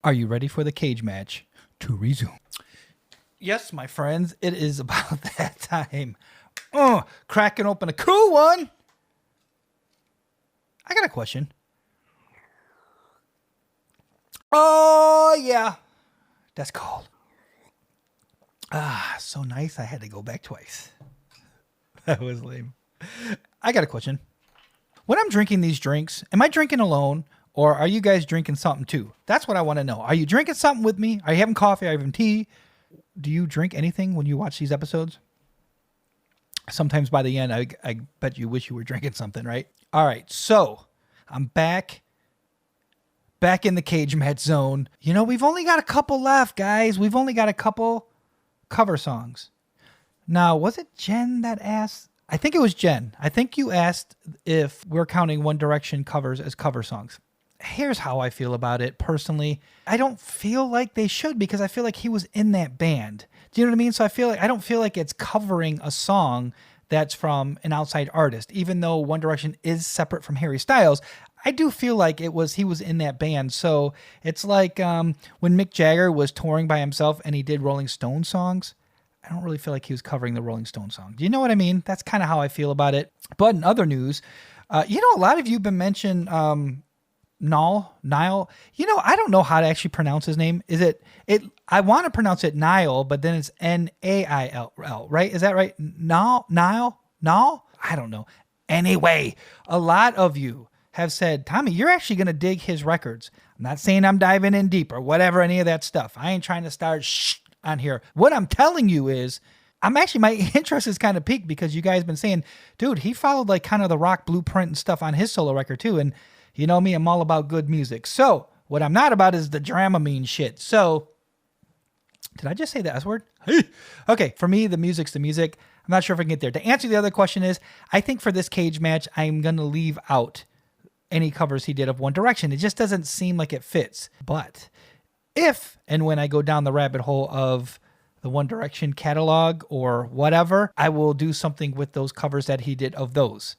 Are you ready for the cage match to resume? Yes, my friends, it is about that time. Cracking open a cool one. I got a question. Oh, yeah. That's cold. So nice. I had to go back twice. That was lame. I got a question. When I'm drinking these drinks, am I drinking alone or are you guys drinking something too? That's what I want to know. Are you drinking something with me? Are you having coffee? Are you having tea? Do you drink anything when you watch these episodes? Sometimes by the end, I bet you wish you were drinking something, right? All right, so I'm back in the cage match zone. You know, we've only got a couple left, guys. We've only got a couple cover songs. Now, was it Jen that asked? I think it was Jen. I think you asked if we're counting One Direction covers as cover songs. Here's how I feel about it personally. I don't feel like they should because I feel like he was in that band. Do you know what I mean? So I don't feel like it's covering a song that's from an outside artist. Even though One Direction is separate from Harry Styles, I do feel like he was in that band. So it's like when Mick Jagger was touring by himself and he did Rolling Stone songs. I don't really feel like he was covering the Rolling Stone song. Do you know what I mean? That's kind of how I feel about it. But in other news, a lot of you have been mentioned Niall. You know, I don't know how to actually pronounce his name. I want to pronounce it Niall, but then it's Nail, right? Is that right? Niall? I don't know. Anyway, a lot of you have said, Tommy, you're actually going to dig his records. I'm not saying I'm diving in deep or whatever, any of that stuff. I ain't trying to start on here. What I'm telling you is, my interest is kind of peaked because you guys been saying, dude, he followed like kind of the rock blueprint and stuff on his solo record too. And you know me, I'm all about good music. So what I'm not about is the Dramamine shit. So did I just say the S word? Okay. For me, the music's the music. I'm not sure if I can get there. To answer the other question is, I think for this cage match, I'm going to leave out any covers he did of One Direction. It just doesn't seem like it fits. But if and when I go down the rabbit hole of the One Direction catalog or whatever, I will do something with those covers that he did of those.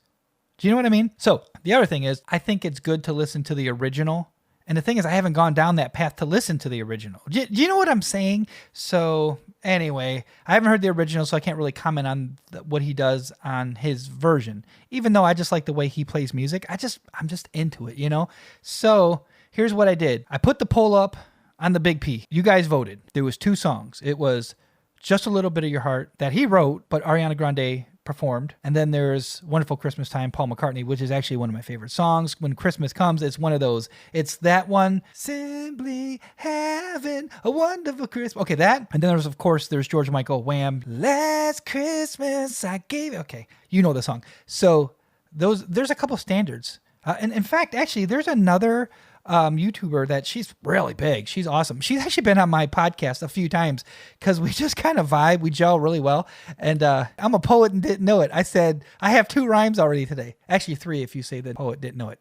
Do you know what I mean? So the other thing is, I think it's good to listen to the original. And the thing is, I haven't gone down that path to listen to the original. Do you know what I'm saying? So anyway, I haven't heard the original, so I can't really comment on what he does on his version. Even though I just like the way he plays music, I'm just into it, you know? So here's what I did. I put the poll up on the Big P. You guys voted. There was 2 songs. It was Just a Little Bit of Your Heart that he wrote, but Ariana Grande performed. And then there's Wonderful Christmas Time, Paul McCartney, which is actually one of my favorite songs. When Christmas comes, it's one of those. It's that one, Simply Having a Wonderful Christmas. Okay, that. And then there's George Michael, Wham! Last Christmas I Gave You. Okay, you know the song. So there's a couple standards. And in fact, actually, there's another YouTuber that she's really big. She's awesome. She's actually been on my podcast a few times because we just kind of vibe. We gel really well. And I'm a poet and didn't know it. I said, I have 2 rhymes already today. Actually 3 if you say the poet didn't know it.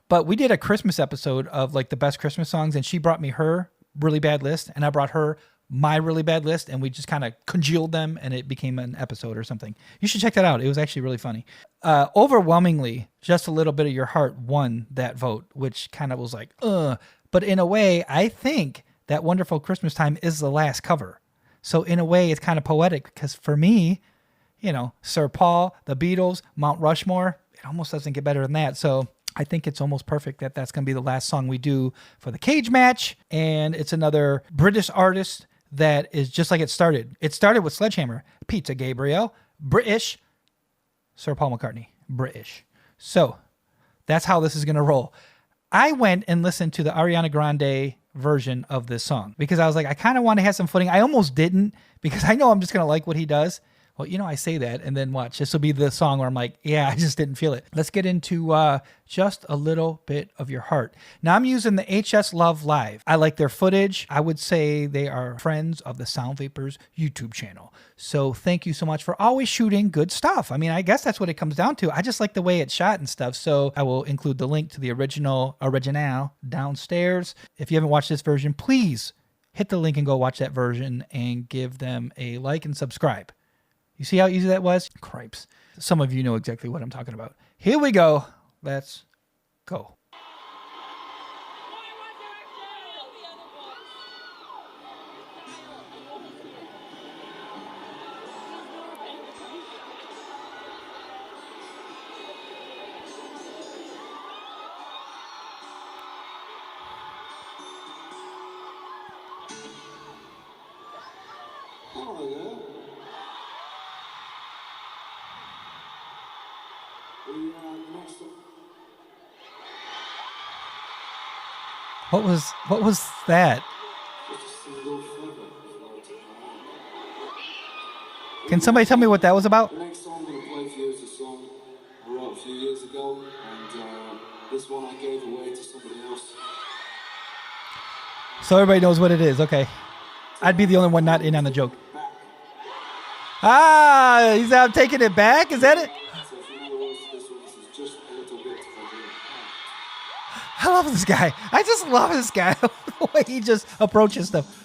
But we did a Christmas episode of like the best Christmas songs, and she brought me her really bad list and I brought her my really bad list, and we just kind of congealed them and it became an episode or something. You should check that out. It was actually really funny. Overwhelmingly, Just a Little Bit of Your Heart won that vote, which kind of was like, but in a way, I think that Wonderful Christmas Time is the last cover. So in a way, it's kind of poetic because for me, you know, Sir Paul, the Beatles, Mount Rushmore, it almost doesn't get better than that. So I think it's almost perfect that that's going to be the last song we do for the cage match. And it's another British artist that is just like it started. It started with Sledgehammer, Peter Gabriel, British, Sir Paul McCartney, British. So that's how this is going to roll. I went and listened to the Ariana Grande version of this song because I was like, I kind of want to have some footing. I almost didn't because I know I'm just going to like what he does. Well, you know, I say that and then watch. This will be the song where I'm like, yeah, I just didn't feel it. Let's get into Just a Little Bit of Your Heart. Now I'm using the HS Love Live. I like their footage. I would say they are friends of the Sound Vapors YouTube channel. So thank you so much for always shooting good stuff. I mean, I guess that's what it comes down to. I just like the way it's shot and stuff. So I will include the link to the original downstairs. If you haven't watched this version, please hit the link and go watch that version and give them a like and subscribe. You see how easy that was? Cripes. Some of you know exactly what I'm talking about. Here we go. Let's go. What was that? Can somebody tell me what that was about? The next song I'm going to play for you is a song I wrote a few years ago, and this one I gave away to somebody else. So everybody knows what it is. Okay. I'd be the only one not in on the joke. Ah, he's out taking it back? Is that it? So if you know the words to this one, this is just a little bit for you. I love this guy. I just love this guy. The way he just approaches stuff.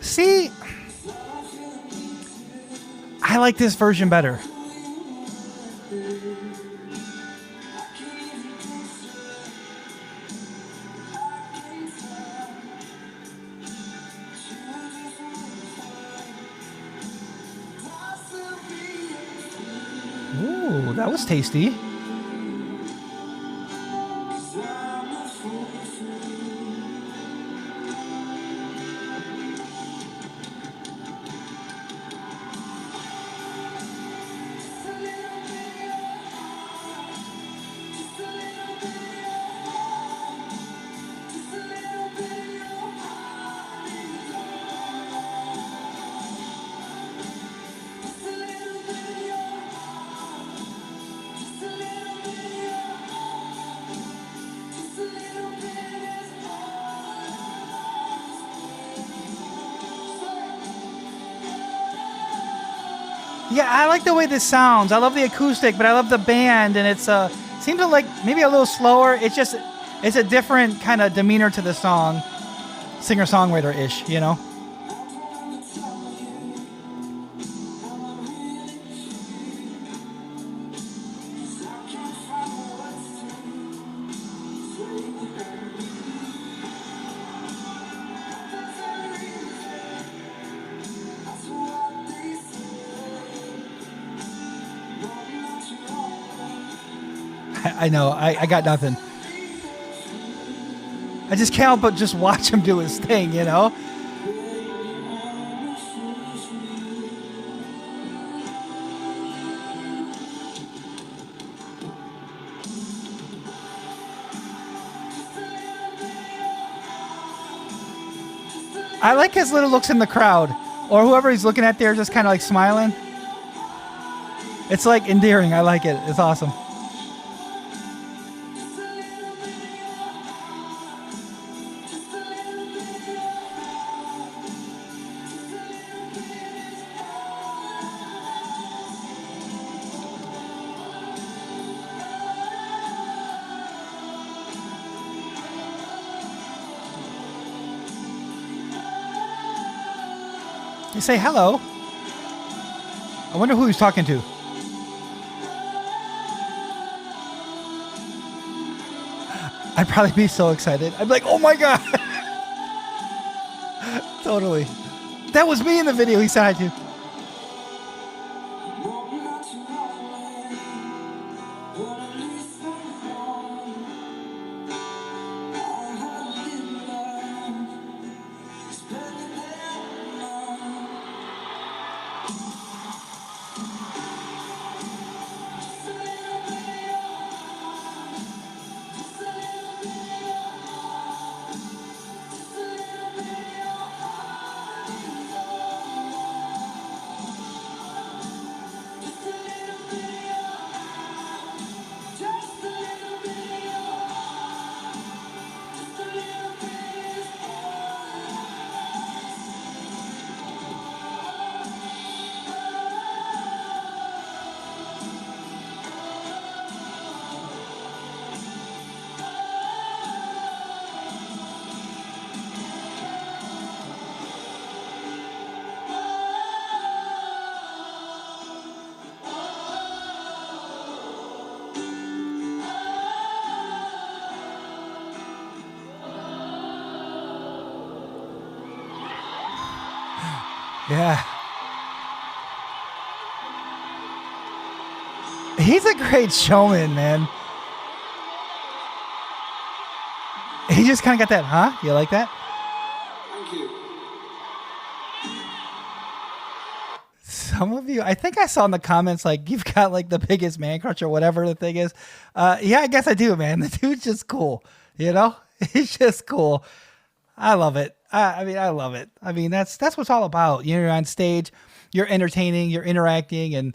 See, I like this version better. Ooh, that was tasty. Yeah, I like the way this sounds. I love the acoustic, but I love the band, and it's seems to like maybe a little slower. It's a different kind of demeanor to the song, singer-songwriter ish, you know. I know. I got nothing. I just can't help but just watch him do his thing, you know? I like his little looks in the crowd, or whoever he's looking at there just kind of like smiling. It's like endearing. I like it. It's awesome. You say hello. I wonder who he's talking to. I'd probably be so excited. I'd be like, oh my God. Totally. That was me in the video he said hi to. Yeah. He's a great showman, man. He just kind of got that, huh? You like that? Thank you. Some of you, I think I saw in the comments, like, you've got like the biggest man crush or whatever the thing is. Yeah, I guess I do, man. The dude's just cool. You know, he's just cool. I love it. I mean, I love it. I mean, that's what it's all about. You're on stage, you're entertaining, you're interacting, and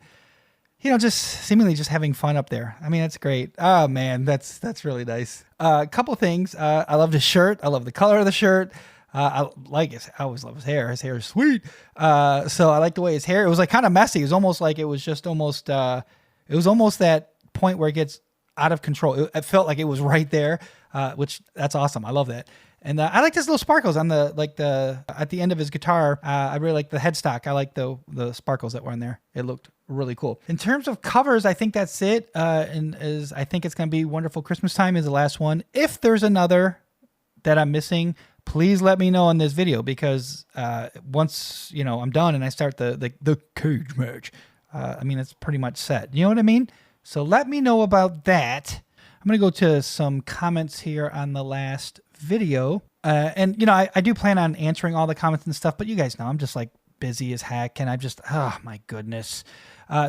just seemingly just having fun up there. I mean, that's great. Oh man, that's really nice. A couple things. I love his shirt. I love the color of the shirt. I always love his hair. His hair is sweet. So I like the way his hair. It was like kind of messy. It was almost like it was just almost. It was almost that point where it gets out of control. It felt like it was right there, which that's awesome. I love that. And I like his little sparkles on at the end of his guitar. I really like the headstock. I like the sparkles that were in there. It looked really cool. In terms of covers, I think that's it. I think it's going to be Wonderful Christmas Time is the last one. If there's another that I'm missing, please let me know in this video, because once I'm done and I start the cage match, I mean, it's pretty much set. You know what I mean? So let me know about that. I'm going to go to some comments here on the last video. And I do plan on answering all the comments and stuff, but you guys know I'm just like busy as heck, and oh my goodness.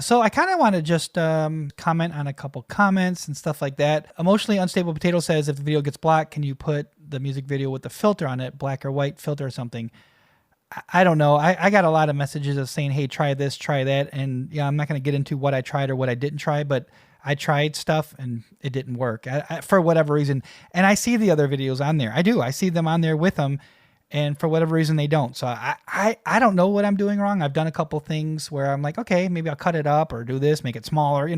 So I kind of want to just comment on a couple comments and stuff like that. Emotionally Unstable Potato says, if the video gets blocked, can you put the music video with the filter on it, black or white filter or something? I don't know. I got a lot of messages of saying, hey, try this, try that. And yeah, I'm not going to get into what I tried or what I didn't try, but I tried stuff and it didn't work for whatever reason. And I see the other videos on there. I do. I see them on there with them. And for whatever reason, they don't. So I don't know what I'm doing wrong. I've done a couple things where I'm like, okay, maybe I'll cut it up or do this, make it smaller.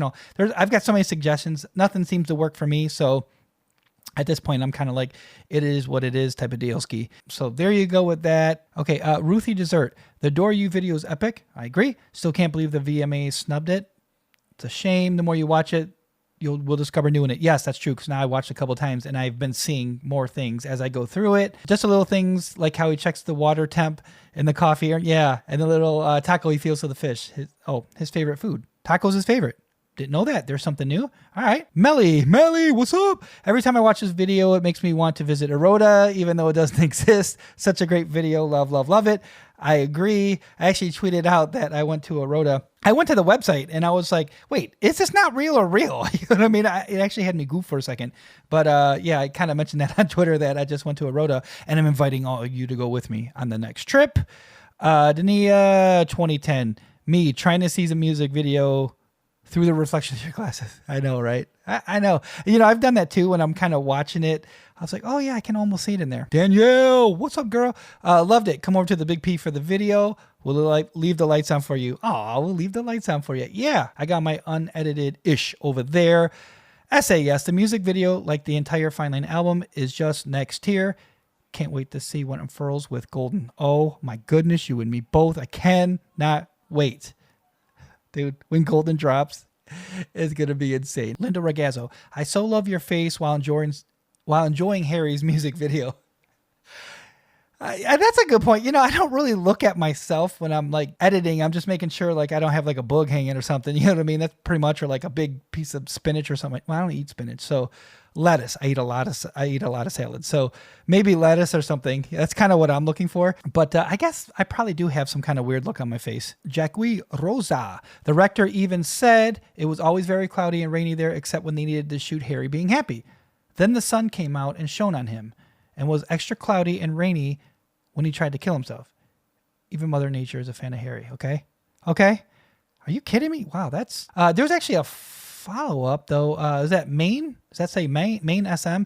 I've got so many suggestions. Nothing seems to work for me. So at this point, I'm kind of like, it is what it is type of deal ski. So there you go with that. Okay, Ruthie Dessert. The Door You video is epic. I agree. Still can't believe the VMA snubbed it. It's a shame. The more you watch it, we'll discover new in it. Yes, that's true, because now I watched a couple times and I've been seeing more things as I go through it. Just a little things like how he checks the water temp in the coffee. Yeah, and the little taco he feels to the fish. His favorite food. Taco's his favorite. Didn't know that. There's something new. All right. Melly, what's up? Every time I watch this video, it makes me want to visit Eroda, even though it doesn't exist. Such a great video. Love, love, love it. I agree. I actually tweeted out that I went to Eroda. I went to the website and I was like, wait, is this not real or real? You know what I mean? It actually had me goof for a second. But yeah, I kind of mentioned that on Twitter that I just went to Eroda, and I'm inviting all of you to go with me on the next trip. Dania 2010, me trying to see the music video through the reflection of your glasses. I know, right? I know. I've done that too when I'm kind of watching it. I was like, oh yeah, I can almost see it in there. Danielle, what's up, girl? Loved it. Come over to the Big P for the video. We'll leave the lights on for you. Oh, we'll leave the lights on for you. Yeah, I got my unedited-ish over there. SAS, the music video, like the entire Fine Line album, is just next tier. Can't wait to see what unfurls with Golden. Oh my goodness, you and me both. I cannot wait. Dude, when Golden drops, it's going to be insane. Linda Ragazzo, I so love your face while enjoying Harry's music video. That's a good point. I don't really look at myself when I'm like editing. I'm just making sure like I don't have like a bug hanging or something. You know what I mean? That's pretty much, or like a big piece of spinach or something. Well, I don't eat spinach. So lettuce. I eat a lot of salad. So maybe lettuce or something. That's kind of what I'm looking for. But I guess I probably do have some kind of weird look on my face. Jacque Rosa. The rector even said it was always very cloudy and rainy there, except when they needed to shoot Harry being happy. Then the sun came out and shone on him, and was extra cloudy and rainy when he tried to kill himself. Even Mother Nature is a fan of Harry. Okay. Are you kidding me? Wow, that's... there's actually a follow-up, though. Is that Maine? Does that say Maine SM?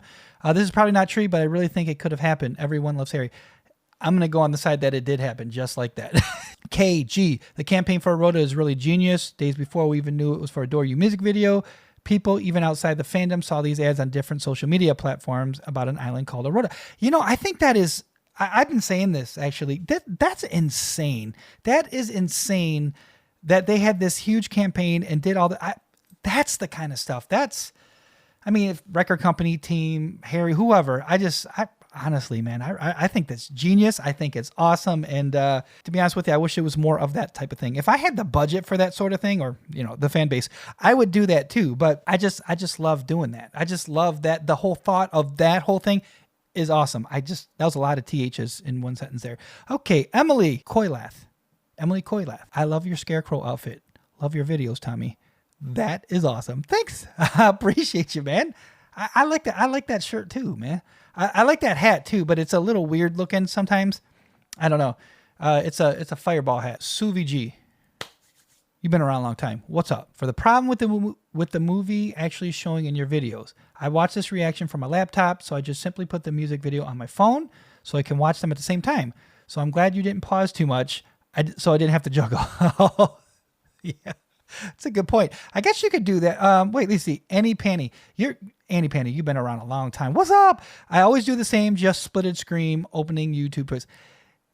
This is probably not true, but I really think it could have happened. Everyone loves Harry. I'm going to go on the side that it did happen, just like that. KG. The campaign for Eroda is really genius. Days before we even knew it was for a Adore You music video, people, even outside the fandom, saw these ads on different social media platforms about an island called Eroda. I think that is... I've been saying this, actually. That's insane. That is insane that they had this huge campaign and did all that. That's the kind of stuff. If record company, team, Harry, whoever, Honestly, man, I think that's genius. I think it's awesome. And to be honest with you, I wish it was more of that type of thing. If I had the budget for that sort of thing, or the fan base, I would do that too. But I just love doing that. I just love that the whole thought of that whole thing is awesome. That was a lot of THs in one sentence there. Okay, Emily Koilath. I love your scarecrow outfit. Love your videos, Tommy. That is awesome. Thanks. I appreciate you, man. I like that. I like that shirt too, man. I like that hat too, but it's a little weird looking sometimes. I don't know. It's a fireball hat. Suvi G. You've been around a long time. What's up? For the problem with the movie actually showing in your videos, I watch this reaction from my laptop, so I just simply put the music video on my phone so I can watch them at the same time. So I'm glad you didn't pause too much, so I didn't have to juggle. Yeah. That's a good point. I guess you could do that. Wait, let's see. Annie Panny. Annie Panny, you've been around a long time. What's up? I always do the same, just splitted screen, opening YouTube.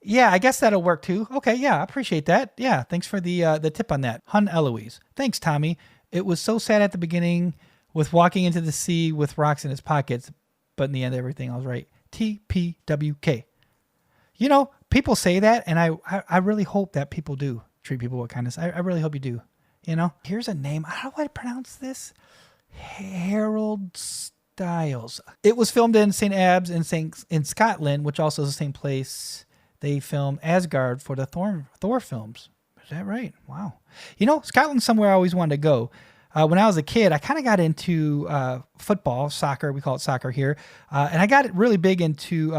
Yeah, I guess that'll work too. Okay, yeah, I appreciate that. Yeah, thanks for the tip on that. Hun Eloise. Thanks, Tommy. It was so sad at the beginning with walking into the sea with rocks in his pockets, but in the end, everything I was right. TPWK. People say that, and I really hope that people do treat people with kindness. I really hope you do. Here's a name. How do I pronounce this? Harold Styles. It was filmed in St. Abbs in Scotland, which also is the same place they filmed Asgard for the Thor films. Is that right? Wow. Scotland's somewhere I always wanted to go. When I was a kid, I kind of got into football, soccer. We call it soccer here. And I got really big into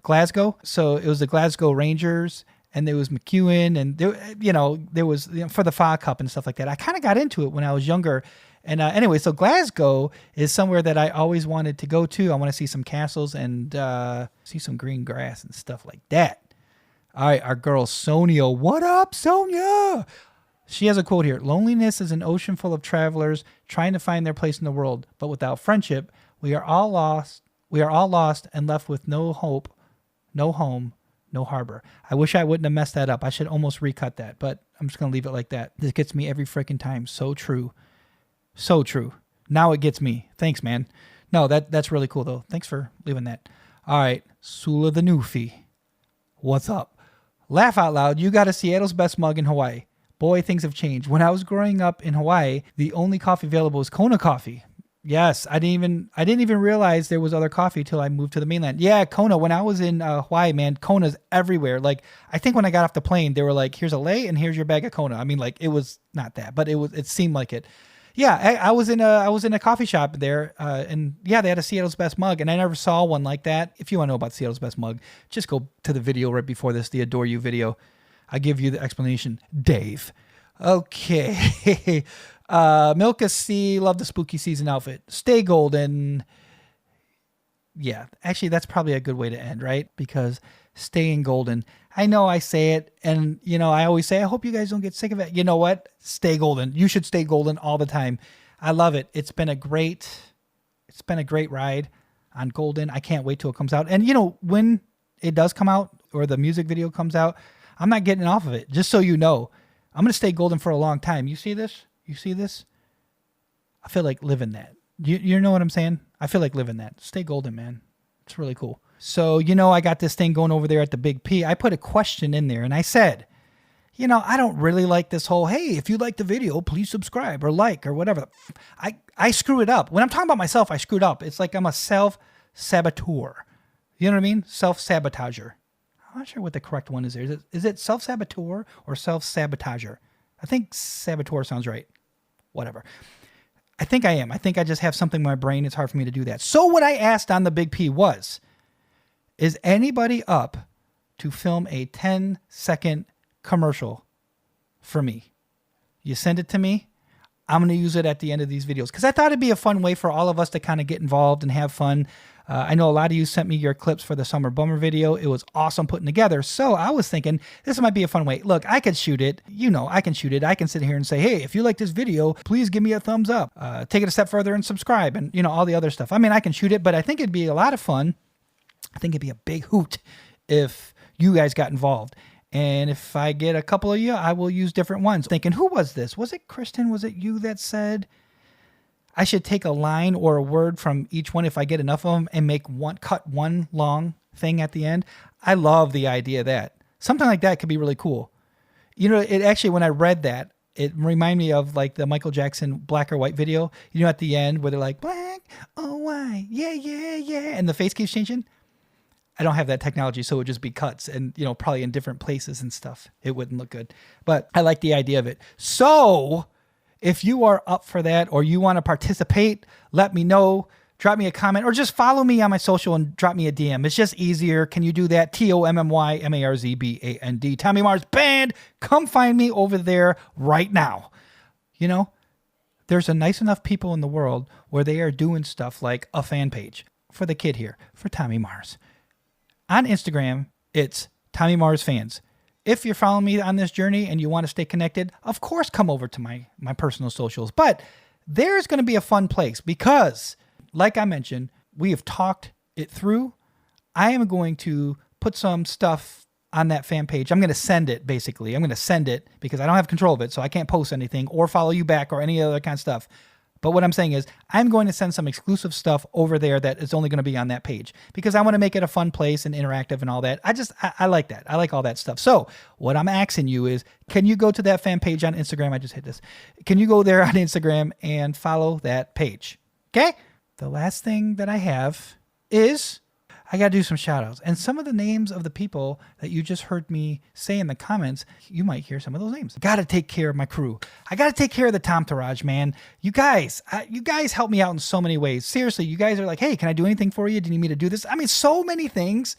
Glasgow. So it was the Glasgow Rangers. And there was McEwen, and there was for the FA Cup and stuff like that. I kind of got into it when I was younger. And anyway, so Glasgow is somewhere that I always wanted to go to. I want to see some castles and see some green grass and stuff like that. All right, our girl Sonia. What up, Sonia? She has a quote here. Loneliness is an ocean full of travelers trying to find their place in the world, but without friendship, we are all lost. We are all lost and left with no hope, no home, no harbor. I wish I wouldn't have messed that up. I should almost recut that, but I'm just going to leave it like that. This gets me every freaking time. So true. So true. Now it gets me. Thanks, man. No, that's really cool, though. Thanks for leaving that. All right. Sula the Newfie. What's up? Laugh out loud. You got a Seattle's best mug in Hawaii. Boy, things have changed. When I was growing up in Hawaii, the only coffee available was Kona coffee. Yes, I didn't even realize there was other coffee till I moved to the mainland. Yeah, Kona. When I was in Hawaii, man, Kona's everywhere. Like, I think when I got off the plane, they were like, "Here's a lei and here's your bag of Kona." I mean, like, it was not that, but it seemed like it. Yeah, I was in a coffee shop there, and yeah, they had a Seattle's Best mug, and I never saw one like that. If you want to know about Seattle's Best mug, just go to the video right before this, the Adore You video. I give you the explanation, Dave. Okay. Milka C, love the spooky season outfit. Stay golden. Yeah, actually, that's probably a good way to end, right? Because staying golden. I know I say it, and I always say, I hope you guys don't get sick of it. You know what? Stay golden. You should stay golden all the time. I love it. It's been a great ride on Golden. I can't wait till it comes out. And when it does come out or the music video comes out, I'm not getting off of it. Just so you know, I'm gonna stay golden for a long time. You see this? You see this? I feel like living that. You know what I'm saying? I feel like living that. Stay golden, man. It's really cool. So, I got this thing going over there at the Big P. I put a question in there and I said, I don't really like this whole, hey, if you like the video, please subscribe or like or whatever. I screw it up. When I'm talking about myself, I screwed up. It's like I'm a self-saboteur. You know what I mean? Self-sabotager. I'm not sure what the correct one is there. Is it self-saboteur or self-sabotager? I think saboteur sounds right. Whatever. I think I am. I think I just have something in my brain. It's hard for me to do that. So what I asked on the Big P was, is anybody up to film a 10-second commercial for me? You send it to me. I'm going to use it at the end of these videos because I thought it'd be a fun way for all of us to kind of get involved and have fun. I know a lot of you sent me your clips for the Summer Bummer video. It was awesome putting together. So I was thinking this might be a fun way. Look, I could shoot it. I can shoot it. I can sit here and say, hey, if you like this video, please give me a thumbs up. Take it a step further and subscribe and, all the other stuff. I mean, I can shoot it, but I think it'd be a lot of fun. I think it'd be a big hoot if you guys got involved. And if I get a couple of you, I will use different ones. Thinking, who was this? Was it Kristen? Was it you that said I should take a line or a word from each one if I get enough of them and cut one long thing at the end. I love the idea of that. Something like that could be really cool. You know, it actually, when I read that, it reminded me of like the Michael Jackson black or white video, you know, at the end where they're like, black or white, yeah, yeah, yeah. And the face keeps changing. I don't have that technology, so it would just be cuts and, you know, probably in different places and stuff. It wouldn't look good. But I like the idea of it. So if you are up for that or you want to participate, let me know. Drop me a comment or just follow me on my social and drop me a DM. It's just easier. Can you do that? TOMMYMARZBAND. Tommy Mars Band. Come find me over there right now. You know, there's a nice enough people in the world where they are doing stuff like a fan page for the kid here, for Tommy Mars. On Instagram, it's Tommy Mars Fans. If you're following me on this journey and you want to stay connected, of course, come over to my personal socials. But there's going to be a fun place because, like I mentioned, we have talked it through. I am going to put some stuff on that fan page. I'm going to send it, basically. I'm going to send it because I don't have control of it, so I can't post anything or follow you back or any other kind of stuff. But what I'm saying is I'm going to send some exclusive stuff over there that is only going to be on that page because I want to make it a fun place and interactive and all that. I like that. I like all that stuff. So what I'm asking you is, can you go to that fan page on Instagram? I just hit this. Can you go there on Instagram and follow that page? Okay? The last thing that I have is I got to do some shout outs. And some of the names of the people that you just heard me say in the comments, you might hear some of those names. Got to take care of my crew. I got to take care of the Tom Tourage, man. You guys help me out in so many ways. Seriously, you guys are like, hey, can I do anything for you? Do you need me to do this? I mean, so many things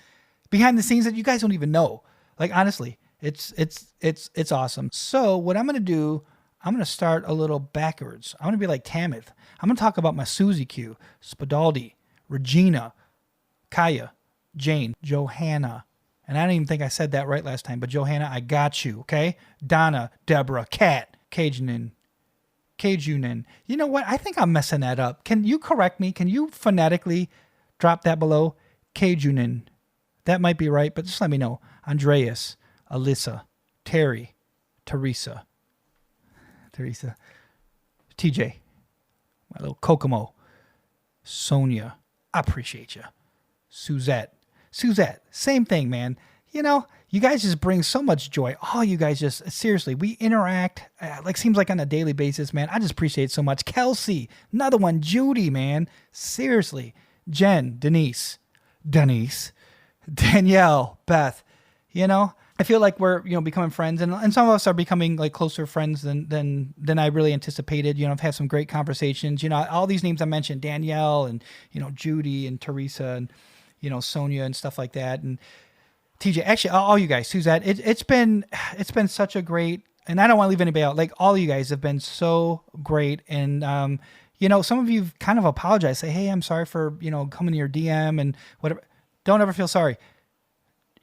behind the scenes that you guys don't even know. Like, honestly, it's awesome. So what I'm going to do, I'm going to start a little backwards. I'm going to be like Tamith. I'm going to talk about my Susie Q, Spadaldi, Regina, Kaya, Jane, Johanna. And I don't even think I said that right last time, but Johanna, I got you, okay? Donna, Deborah, Kat, Cajunin. You know what? I think I'm messing that up. Can you correct me? Can you phonetically drop that below? Cajunin. That might be right, but just let me know. Andreas, Alyssa, Terry, Teresa, TJ, my little Kokomo, Sonia, I appreciate you. Suzette, same thing, man. You know, you guys just bring so much joy. Oh, you guys just, seriously, we interact, seems like on a daily basis, man. I just appreciate it so much. Kelsey, another one. Judy, man. Seriously. Jen, Denise, Danielle, Beth, you know, I feel like we're, you know, becoming friends and some of us are becoming like closer friends than I really anticipated. You know, I've had some great conversations, you know, all these names I mentioned, Danielle and, you know, Judy and Teresa and, you know, Sonia and stuff like that. And TJ, actually all you guys, Suzette, it's been such a great, and I don't want to leave anybody out. Like all you guys have been so great. And, you know, some of you kind of apologize, say, hey, I'm sorry for, you know, coming to your DM and whatever. Don't ever feel sorry.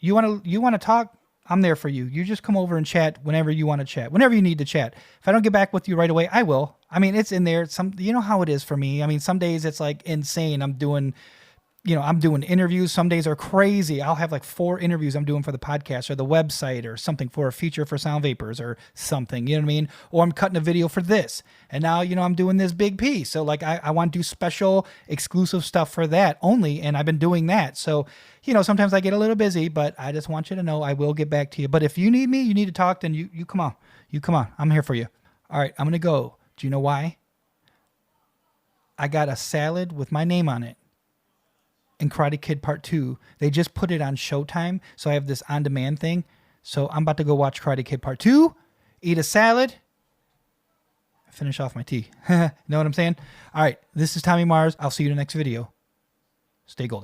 You want to talk? I'm there for you. You just come over and chat whenever you want to chat, whenever you need to chat. If I don't get back with you right away, I will. I mean, it's in there. You know how it is for me. I mean, some days it's like insane. I'm doing interviews. Some days are crazy. I'll have like 4 interviews I'm doing for the podcast or the website or something for a feature for Sound Vapors or something, you know what I mean? Or I'm cutting a video for this. And now, you know, I'm doing this big piece. So like I want to do special exclusive stuff for that only. And I've been doing that. So, you know, sometimes I get a little busy, but I just want you to know I will get back to you. But if you need me, you need to talk, then you come on. You come on. I'm here for you. All right, I'm going to go. Do you know why? I got a salad with my name on it. In Karate Kid Part 2, they just put it on Showtime, so I have this on-demand thing. So I'm about to go watch Karate Kid Part 2, eat a salad, finish off my tea. Know what I'm saying? All right, this is Tommy Mars. I'll see you in the next video. Stay golden.